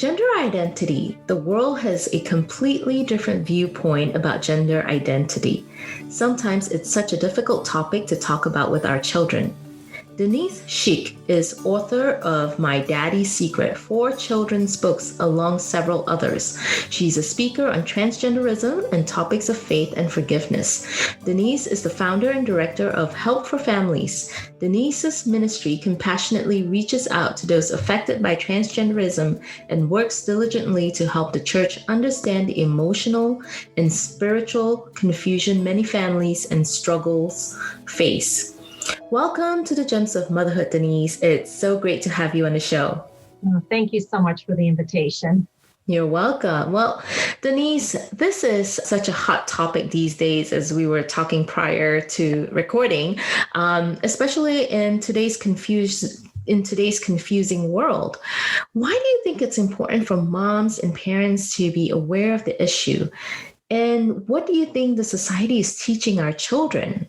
Gender identity. The world has a completely different viewpoint about gender identity. Sometimes it's such a difficult topic to talk about with our children. Denise Shick is author of My Daddy's Secret, 4 children's books along several others. She's a speaker on transgenderism and topics of faith and forgiveness. Denise is the founder and director of Help for Families. Denise's ministry compassionately reaches out to those affected by transgenderism and works diligently to help the church understand the emotional and spiritual confusion many families and struggles face. Welcome to the Gems of Motherhood, Denise. It's so great to have you on the show. Thank you so much for the invitation. You're welcome. Well, Denise, this is such a hot topic these days, as we were talking prior to recording, especially in today's confusing world. Why do you think it's important for moms and parents to be aware of the issue? And what do you think the society is teaching our children?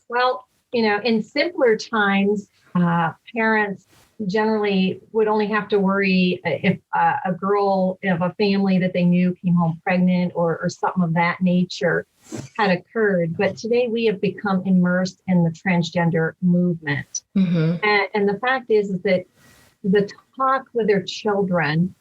Well, in simpler times, parents generally would only have to worry if a girl of a family that they knew came home pregnant or something of that nature had occurred. But today we have become immersed in the transgender movement. Mm-hmm. And the fact is that the talk with their children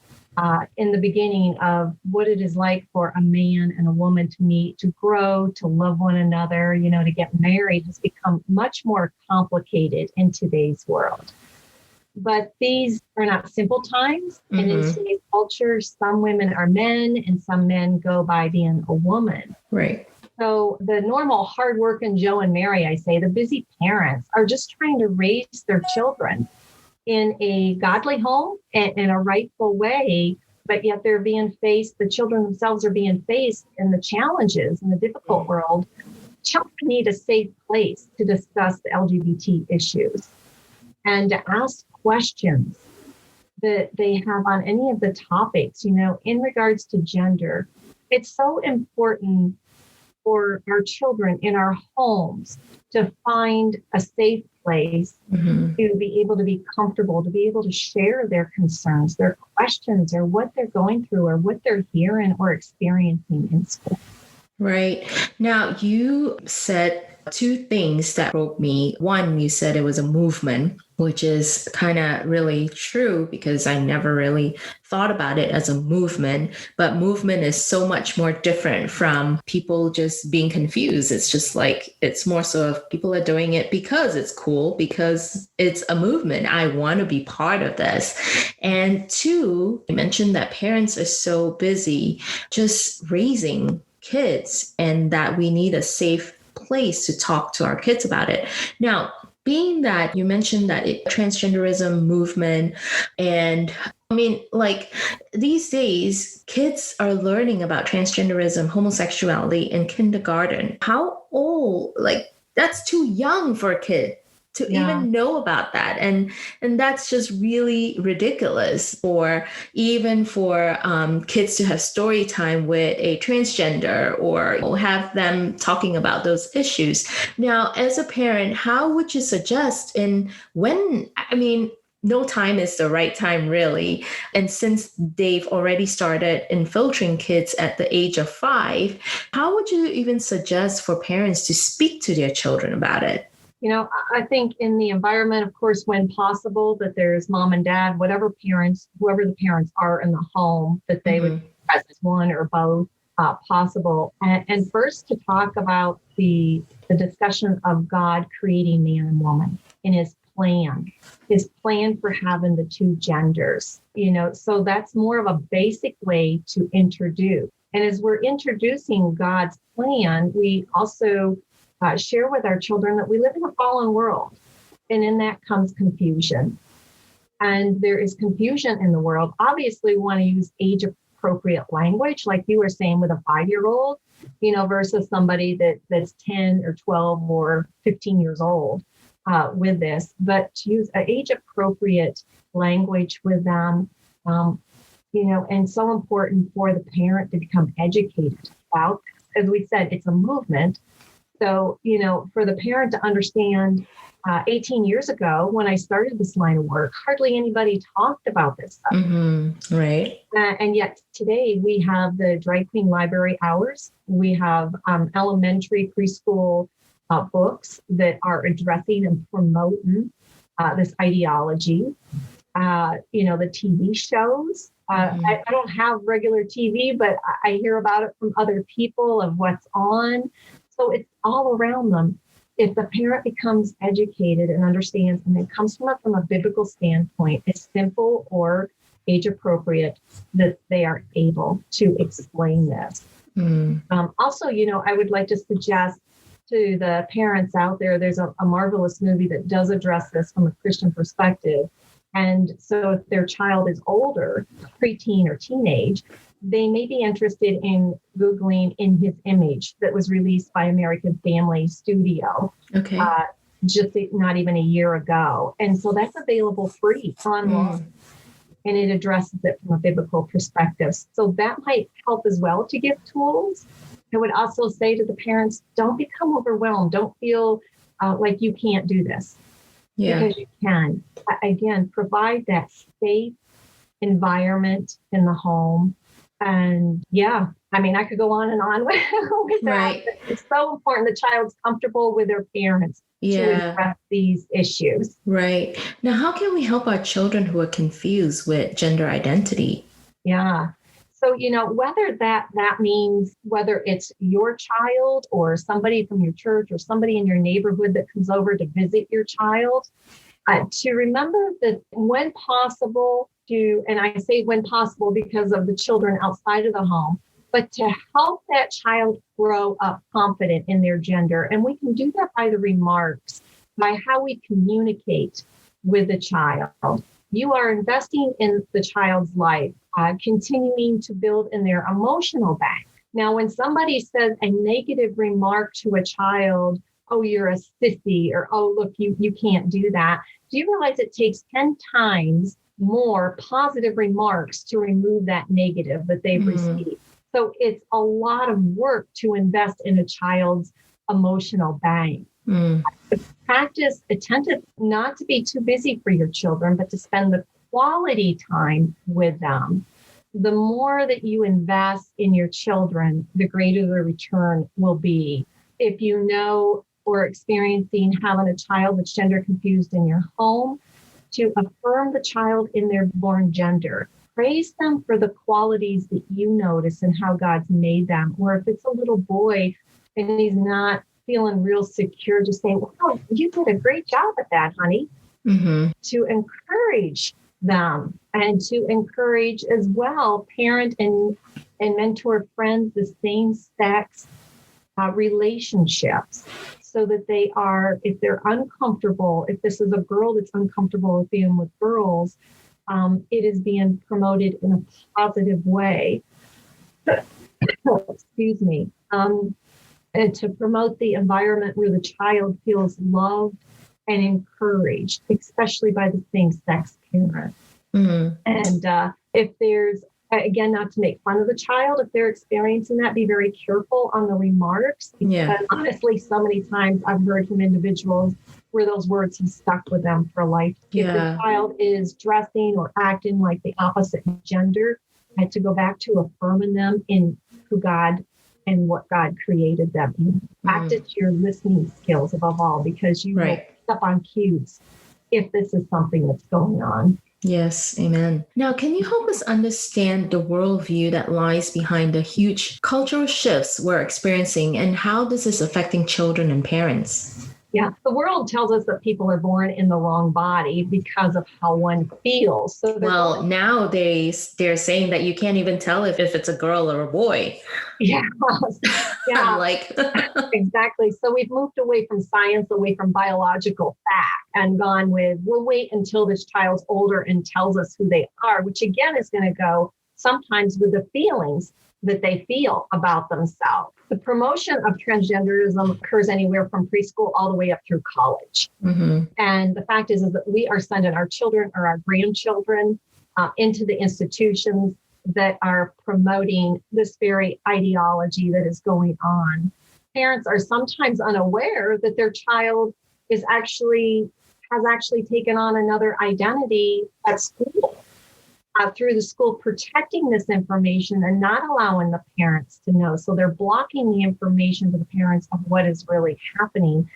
in the beginning of what it is like for a man and a woman to meet, to grow, to love one another, to get married has become much more complicated in today's world. But these are not simple times. Mm-hmm. And in today's culture, some women are men and some men go by being a woman. Right. So the normal hardworking Joe and Mary, I say, the busy parents are just trying to raise their children in a godly home and in a rightful way, but yet they're being faced, the children themselves are being faced in the challenges in the difficult world. Children need a safe place to discuss the LGBT issues and to ask questions that they have on any of the topics, in regards to gender. It's so important for our children in our homes to find a safe place, mm-hmm. to be able to be comfortable, to be able to share their concerns, their questions, or what they're going through or what they're hearing or experiencing in school. Right. Now, you said 2 things that broke me. One, you said it was a movement, which is kind of really true because I never really thought about it as a movement. But movement is so much more different from people just being confused. It's just like, it's more so of people are doing it because it's cool, because it's a movement. I want to be part of this. And 2, you mentioned that parents are so busy just raising kids and that we need a safe place to talk to our kids about it. Now, being that you mentioned that transgenderism movement, and these days, kids are learning about transgenderism, homosexuality in kindergarten. How old? That's too young for a kid to even know about that. And that's just really ridiculous. Or even for kids to have story time with a transgender or have them talking about those issues. Now, as a parent, how would you suggest no time is the right time, really. And since they've already started infiltrating kids at the age of 5, how would you even suggest for parents to speak to their children about it? I think in the environment, of course, when possible, that there's mom and dad, whoever the parents are in the home, that they mm-hmm. would present one or both possible. And first to talk about the discussion of God creating man and woman in his plan for having the 2 genders, so that's more of a basic way to introduce. And as we're introducing God's plan, we also share with our children that we live in a fallen world, and in that comes confusion. And there is confusion in the world. Obviously, we want to use age-appropriate language, like you were saying with a 5-year-old, versus somebody that's 10 or 12 or 15 years old with this. But to use age-appropriate language with them, and so important for the parent to become educated about. As we said, it's a movement. So, for the parent to understand 18 years ago, when I started this line of work, hardly anybody talked about this stuff. Right. And yet today we have the Drag Queen Library Hours. We have elementary, preschool books that are addressing and promoting this ideology. The TV shows. I don't have regular TV, but I hear about it from other people of what's on. So it's all around them. If the parent becomes educated and understands, and it comes from a biblical standpoint, it's simple or age appropriate, that they are able to explain this. Also, I would like to suggest to the parents out there, there's a marvelous movie that does address this from a Christian perspective. And so if their child is older, preteen or teenage, they may be interested in Googling In His Image, that was released by American Family Studio. Okay. Just not even a year ago. And so that's available free online. And it addresses it from a biblical perspective. So that might help as well to give tools. I would also say to the parents, don't become overwhelmed. Don't feel like you can't do this. Yeah. Because you can. Again, provide that safe environment in the home. And I could go on and on with that. Right. It's so important the child's comfortable with their parents to address these issues. Right. Now, how can we help our children who are confused with gender identity? Yeah. So, whether that means whether it's your child or somebody from your church or somebody in your neighborhood that comes over to visit your child, to remember that when possible, and I say when possible because of the children outside of the home, but to help that child grow up confident in their gender. And we can do that by the remarks, by how we communicate with the child. You are investing in the child's life, continuing to build in their emotional bank. Now, when somebody says a negative remark to a child, oh, you're a sissy, or, oh, look, you can't do that. Do you realize it takes 10 times more positive remarks to remove that negative that they've received? So it's a lot of work to invest in a child's emotional bank. Practice attentive, not to be too busy for your children, but to spend the quality time with them. The more that you invest in your children, the greater the return will be. If you know or experiencing having a child that's gender confused in your home, to affirm the child in their born gender. Praise them for the qualities that you notice and how God's made them. Or if it's a little boy and he's not feeling real secure, just say, wow, you did a great job at that, honey. To encourage them and to encourage as well parent and mentor friends, the same sex relationships, so that they are, if they're uncomfortable, if this is a girl that's uncomfortable with being with girls, it is being promoted in a positive way. Excuse me. And to promote the environment where the child feels loved and encouraged, especially by the same-sex parent. And if there's, again, not to make fun of the child, if they're experiencing that, be very careful on the remarks. Because honestly, so many times I've heard from individuals where those words have stuck with them for life. If the child is dressing or acting like the opposite gender, I had to go back to affirming them in who God and what God created them in. Practice your listening skills above all, because you will pick up on cues if this is something that's going on. Yes, amen. Now, can you help us understand the worldview that lies behind the huge cultural shifts we're experiencing, and how this is affecting children and parents? Yeah, the world tells us that people are born in the wrong body because of how one feels. So nowadays they're saying that you can't even tell if it's a girl or a boy. Yeah. Like exactly. So we've moved away from science, away from biological fact, and gone with, we'll wait until this child's older and tells us who they are, which again is going to go sometimes with the feelings that they feel about themselves. The promotion of transgenderism occurs anywhere from preschool all the way up through college. And the fact is that we are sending our children or our grandchildren into the institutions that are promoting this very ideology that is going on. Parents are sometimes unaware that their child has actually taken on another identity at school. Through the school protecting this information and not allowing the parents to know. So they're blocking the information to the parents of what is really happening.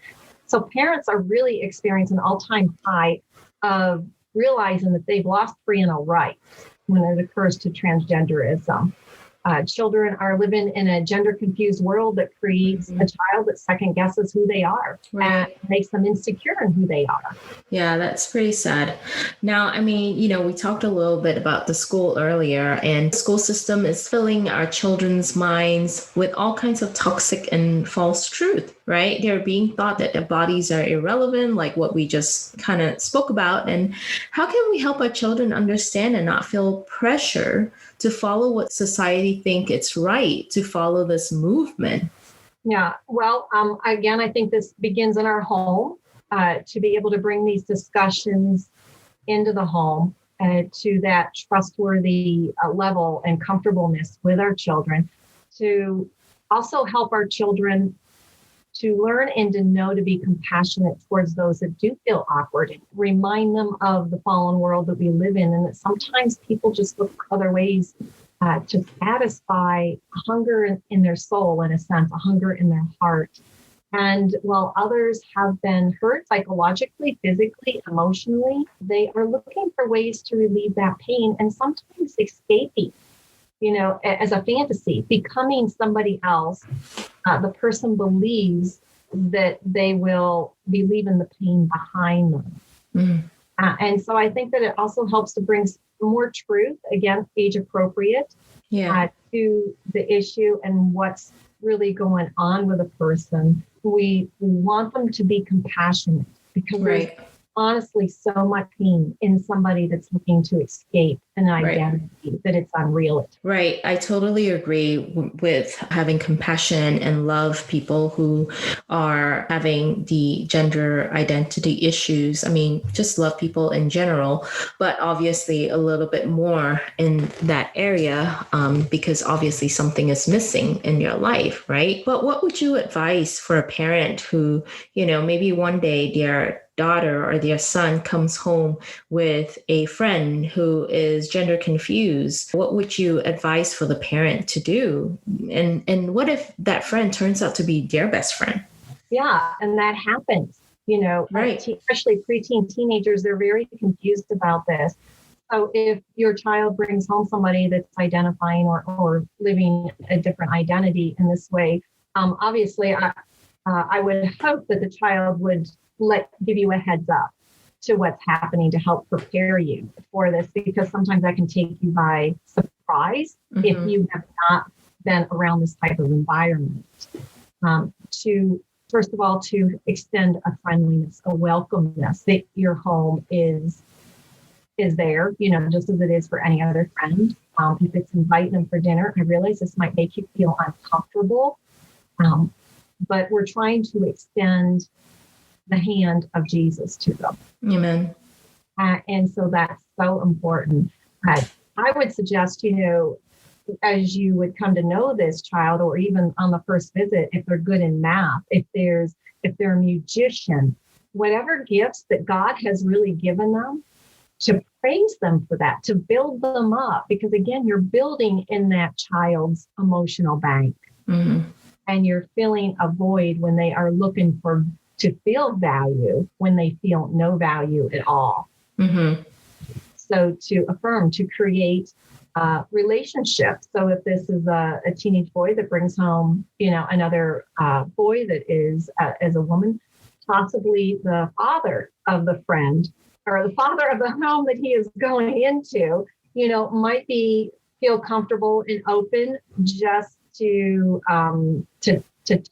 So parents are really experiencing an all-time high of realizing that they've lost parental rights when it occurs to transgenderism. Children are living in a gender-confused world that creates a child that second-guesses who they are and makes them insecure in who they are. Yeah, that's pretty sad. Now, I mean, we talked a little bit about the school earlier, and the school system is filling our children's minds with all kinds of toxic and false truth, right? They're being taught that their bodies are irrelevant, like what we just kind of spoke about. And how can we help our children understand and not feel pressure to follow what society think it's right to follow this movement? Yeah, well, again, I think this begins in our home, to be able to bring these discussions into the home to that trustworthy level and comfortableness with our children, to also help our children to learn and to know to be compassionate towards those that do feel awkward, and remind them of the fallen world that we live in, and that sometimes people just look for other ways to satisfy a hunger in their soul, in a sense, a hunger in their heart. And while others have been hurt psychologically, physically, emotionally, they are looking for ways to relieve that pain, and sometimes escaping, as a fantasy, becoming somebody else. The person believes that they will be leaving the pain behind them. And so I think that it also helps to bring more truth, again, age appropriate, to the issue and what's really going on with a person. We want them to be compassionate, because there's honestly so much pain in somebody that's looking to escape an identity that it's unreal. Right. I totally agree with having compassion and love people who are having the gender identity issues. I mean, just love people in general, but obviously a little bit more in that area, because obviously something is missing in your life, right? But what would you advise for a parent who, maybe one day their daughter or their son comes home with a friend who is gender confused? What would you advise for the parent to do? And what if that friend turns out to be their best friend? Yeah, and that happens. Especially preteen teenagers, they're very confused about this. So if your child brings home somebody that's identifying or living a different identity in this way, obviously I would hope that the child would give you a heads up to what's happening to help prepare you for this, because sometimes that can take you by surprise if you have not been around this type of environment. To first of all, to extend a friendliness, a welcomeness, that your home is there, just as it is for any other friend. If it's inviting them for dinner, I realize this might make you feel uncomfortable, but we're trying to extend the hand of Jesus to them. Amen. And so that's so important. I would suggest, as you would come to know this child, or even on the first visit, if they're good in math, if they're a musician, whatever gifts that God has really given them, to praise them for that, to build them up, because again, you're building in that child's emotional bank, and you're filling a void when they are looking to feel value, when they feel no value at all. So to affirm, to create relationships. So if this is a teenage boy that brings home, another boy that is, as a woman, possibly the father of the friend or the father of the home that he is going into, might feel comfortable and open just to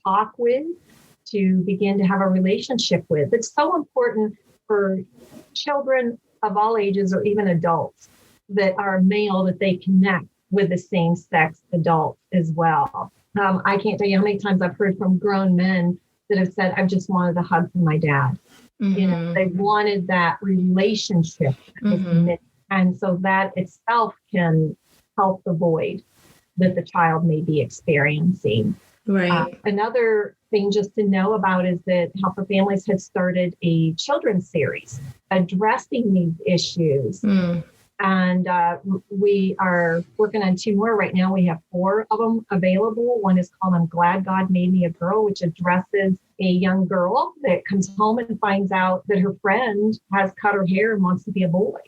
talk with, to begin to have a relationship with. It's so important for children of all ages, or even adults that are male, that they connect with the same sex adult as well. I can't tell you how many times I've heard from grown men that have said, "I just wanted a hug from my dad." They wanted that relationship. And so that itself can help the void that the child may be experiencing. Right. Another thing just to know about is that Help for Families had started a children's series addressing these issues. And we are working on 2 more right now. We have 4 of them available. One is called I'm Glad God Made Me a Girl, which addresses a young girl that comes home and finds out that her friend has cut her hair and wants to be a boy.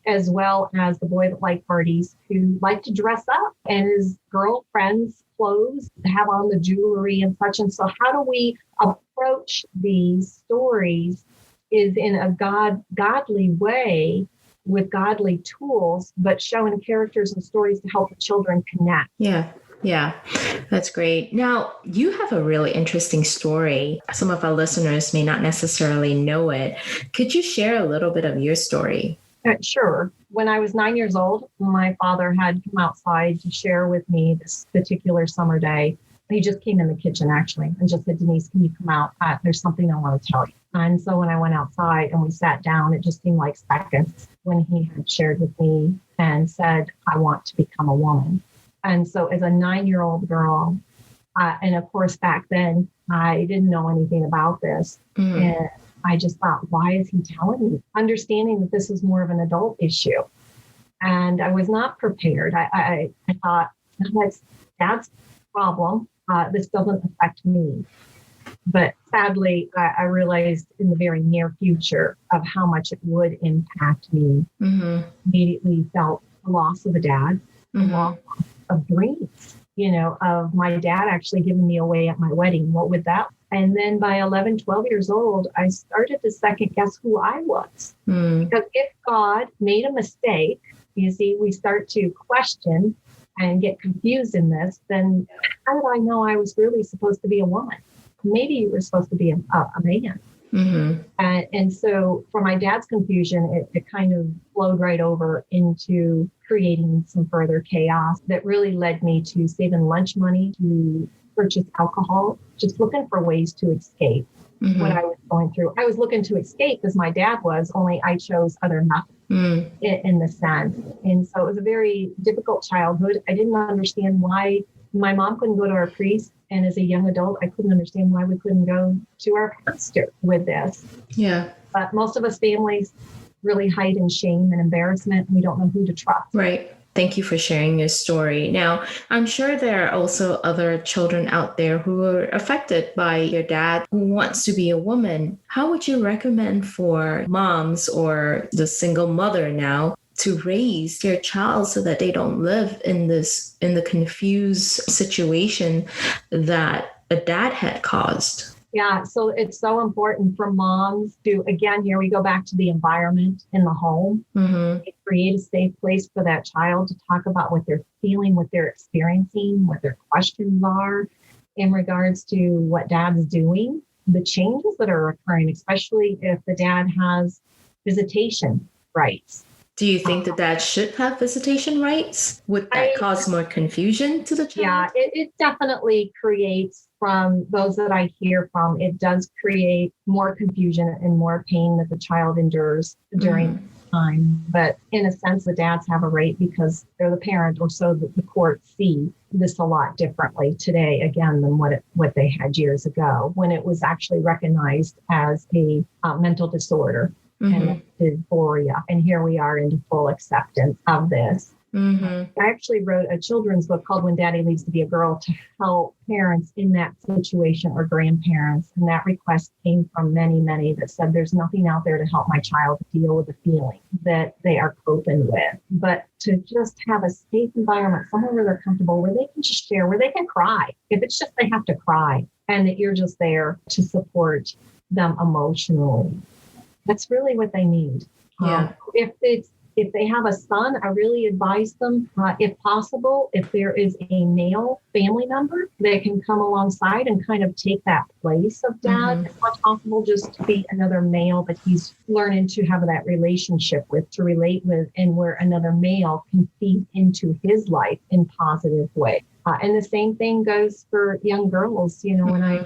As well as the boy that like parties who like to dress up and his girlfriend's clothes, have on the jewelry and such. And so how do we approach these stories is in a godly way with godly tools, but showing characters and stories to help the children connect. Yeah, that's great. Now, you have a really interesting story. Some of our listeners may not necessarily know it. Could you share a little bit of your story? Sure. When I was 9 years old, my father had come outside to share with me this particular summer day. He just came in the kitchen, actually, and just said, Denise, can you come out? There's something I want to tell you. And so when I went outside and we sat down, it just seemed like seconds when he had shared with me and said, I want to become a woman. And so as a 9-year-old girl, and of course, back then, I didn't know anything about this. And I just thought, why is he telling me? Understanding that this is more of an adult issue. And I was not prepared. I thought, that's Dad's problem. This doesn't affect me. But sadly, I realized in the very near future of how much it would impact me. Immediately felt the loss of a dad, the loss of dreams, of my dad actually giving me away at my wedding. What would that? And then by 11, 12 years old, I started to second guess who I was. Because if God made a mistake, you see, we start to question and get confused in this, then how did I know I was really supposed to be a woman? Maybe you were supposed to be a man. And so for my dad's confusion, it kind of flowed right over into creating some further chaos that really led me to saving lunch money to purchase alcohol, just looking for ways to escape what I was going through. I was looking to escape as my dad was, only I chose other methods in the sense. And so it was a very difficult childhood. I didn't understand why my mom couldn't go to our priest. And as a young adult, I couldn't understand why we couldn't go to our pastor with this. Yeah. But most of us families really hide in shame and embarrassment. And we don't know who to trust. Right. Thank you for sharing your story. Now, I'm sure there are also other children out there who are affected by your dad who wants to be a woman. How would you recommend for moms or the single mother now to raise their child so that they don't live in the confused situation that a dad had caused? Yeah, so it's so important for moms to, again, here we go back to the environment in the home. Create a safe place for that child to talk about what they're feeling, what they're experiencing, what their questions are in regards to what dad's doing, the changes that are occurring, especially if the dad has visitation rights. Do you think that dad should have visitation rights? Would that cause more confusion to the child? Yeah, it definitely creates, from those that I hear from, it does create more confusion and more pain that the child endures during time. But in a sense, the dads have a right because they're the parent, or so that the courts see this a lot differently today, again, than what they had years ago, when it was actually recognized as a mental disorder. And dysphoria. And here we are into full acceptance of this. I actually wrote a children's book called When Daddy Leaves to Be a Girl to help parents in that situation or grandparents. And that request came from many, many that said, there's nothing out there to help my child deal with the feeling that they are coping with. But to just have a safe environment, somewhere where they're comfortable, where they can just share, where they can cry. If it's just they have to cry, and that you're just there to support them emotionally. That's really what they need. Yeah. If they have a son, I really advise them, if possible, if there is a male family member that can come alongside and kind of take that place of dad. It's not possible just to be another male that he's learning to have that relationship with, to relate with, and where another male can feed into his life in positive way. And the same thing goes for young girls. When I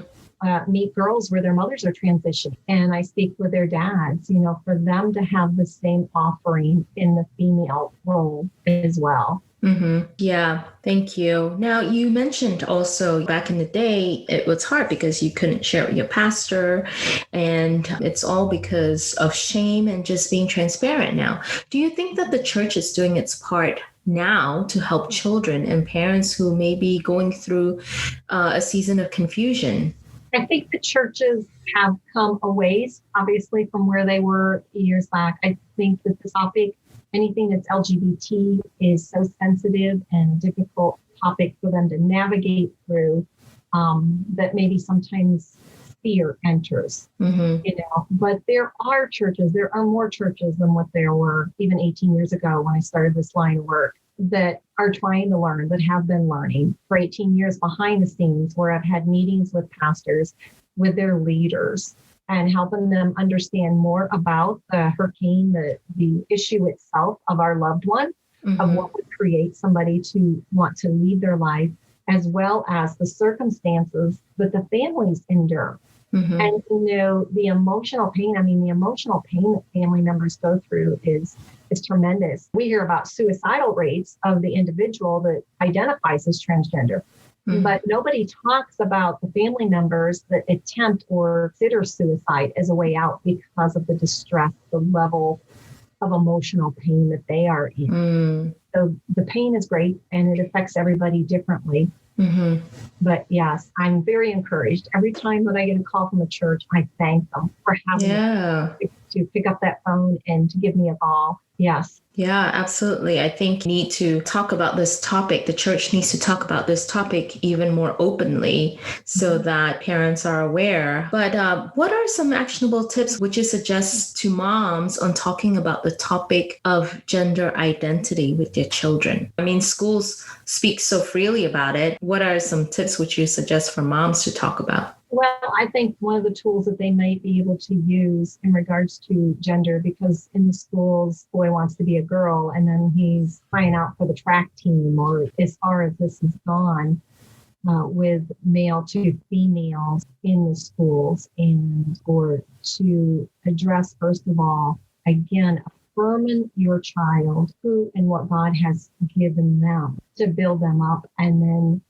meet girls where their mothers are transitioning and I speak with their dads, for them to have the same offering in the female role as well. Yeah, thank you. Now, you mentioned also back in the day, it was hard because you couldn't share it with your pastor, and it's all because of shame and just being transparent now. Do you think that the church is doing its part now to help children and parents who may be going through a season of confusion? I think the churches have come a ways, obviously, from where they were years back. I think that the topic, anything that's LGBT, is so sensitive and difficult topic for them to navigate through, that maybe sometimes fear enters, But there are churches, there are more churches than what there were even 18 years ago when I started this line of work, that are trying to learn, that have been learning for 18 years behind the scenes, where I've had meetings with pastors, with their leaders, and helping them understand more about the hurricane, the issue itself of our loved one, of what would create somebody to want to lead their life, as well as the circumstances that the families endure. And, the emotional pain, the emotional pain that family members go through is tremendous. We hear about suicidal rates of the individual that identifies as transgender, but nobody talks about the family members that attempt or consider suicide as a way out because of the distress, the level of emotional pain that they are in. So the pain is great, and it affects everybody differently. But yes, I'm very encouraged. Every time that I get a call from a church, I thank them for having to pick up that phone and to give me a call. Yes. Yeah, absolutely. I think we need to talk about this topic. The church needs to talk about this topic even more openly so that parents are aware. But what are some actionable tips would you suggest to moms on talking about the topic of gender identity with their children? Schools speak so freely about it. What are some tips would you suggest for moms to talk about? Well, I think one of the tools that they might be able to use in regards to gender, because in the schools, boy wants to be a girl, and then he's trying out for the track team, or as far as this has gone with male to females in the schools, and or to address, first of all, again, affirming your child, who and what God has given them, to build them up, and then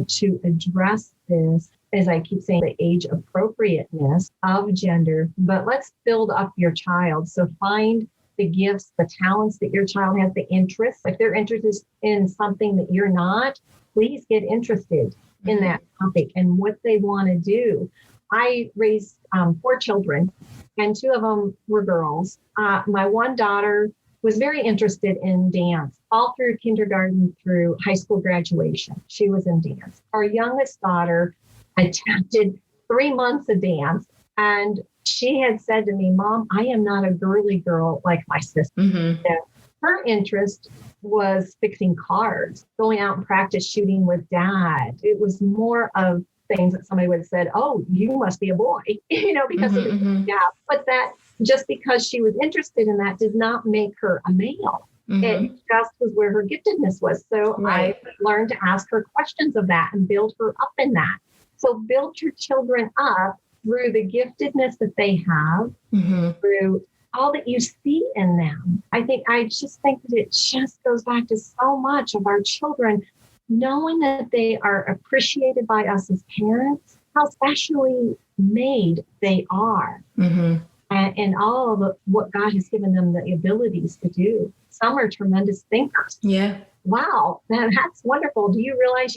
to address this, as I keep saying, the age appropriateness of gender. But let's build up your child. So find the gifts, the talents that your child has, the interests. If they're interested in something that you're not, please get interested in that topic and what they want to do. I raised 4 children, and 2 of them were girls. My one daughter was very interested in dance all through kindergarten through high school graduation. She was in dance. Our youngest daughter attempted 3 months of dance, and she had said to me, "Mom, I am not a girly girl like my sister." So her interest was fixing cars, going out and practice shooting with dad. It was more of things that somebody would have said, "Oh, you must be a boy," because of the gap. But that, just because she was interested in that, did not make her a male. It just was where her giftedness was. So I learned to ask her questions of that and build her up in that. So build your children up through the giftedness that they have, through all that you see in them. I just think that it just goes back to so much of our children, knowing that they are appreciated by us as parents, how specially made they are, and all of what God has given them the abilities to do. Some are tremendous thinkers. Yeah. Wow, that's wonderful. Do you realize,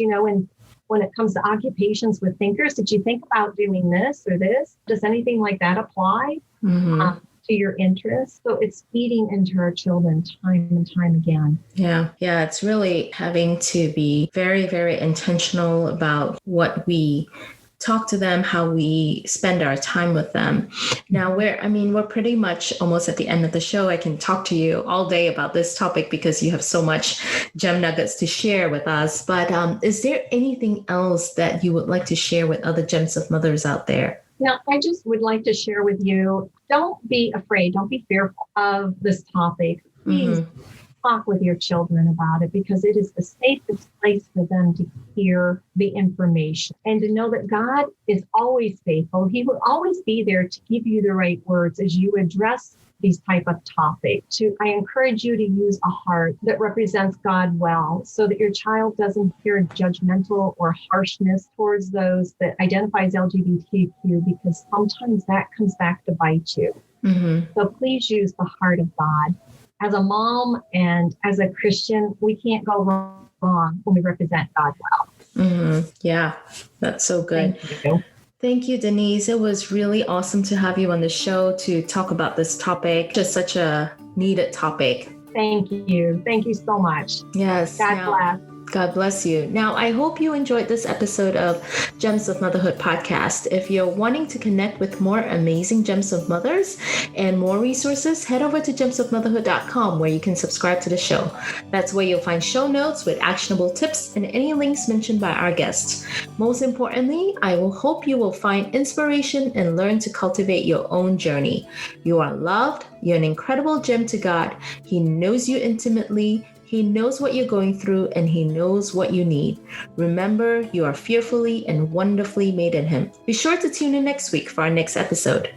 when it comes to occupations with thinkers, did you think about doing this or this? Does anything like that apply to your interests? So it's feeding into our children time and time again. Yeah. It's really having to be very, very intentional about what we talk to them, how we spend our time with them. Now we're pretty much almost at the end of the show. I can talk to you all day about this topic because you have so much gem nuggets to share with us. But is there anything else that you would like to share with other gems of mothers out there? Now, I just would like to share with you, don't be afraid, don't be fearful of this topic. Please talk with your children about it, because it is the safest place for them to hear the information and to know that God is always faithful. He will always be there to give you the right words as you address these type of topics. I encourage you to use a heart that represents God well, so that your child doesn't hear judgmental or harshness towards those that identify as LGBTQ, because sometimes that comes back to bite you. So please use the heart of God. As a mom and as a Christian, we can't go wrong when we represent God well. Yeah, that's so good. Thank you. Thank you, Denise. It was really awesome to have you on the show to talk about this topic. Just such a needed topic. Thank you. Thank you so much. Yes. God bless. God bless you. Now, I hope you enjoyed this episode of Gems of Motherhood podcast. If you're wanting to connect with more amazing Gems of Mothers and more resources, head over to gemsofmotherhood.com, where you can subscribe to the show. That's where you'll find show notes with actionable tips and any links mentioned by our guests. Most importantly, I will hope you will find inspiration and learn to cultivate your own journey. You are loved. You're an incredible gem to God. He knows you intimately. He knows what you're going through, and He knows what you need. Remember, you are fearfully and wonderfully made in Him. Be sure to tune in next week for our next episode.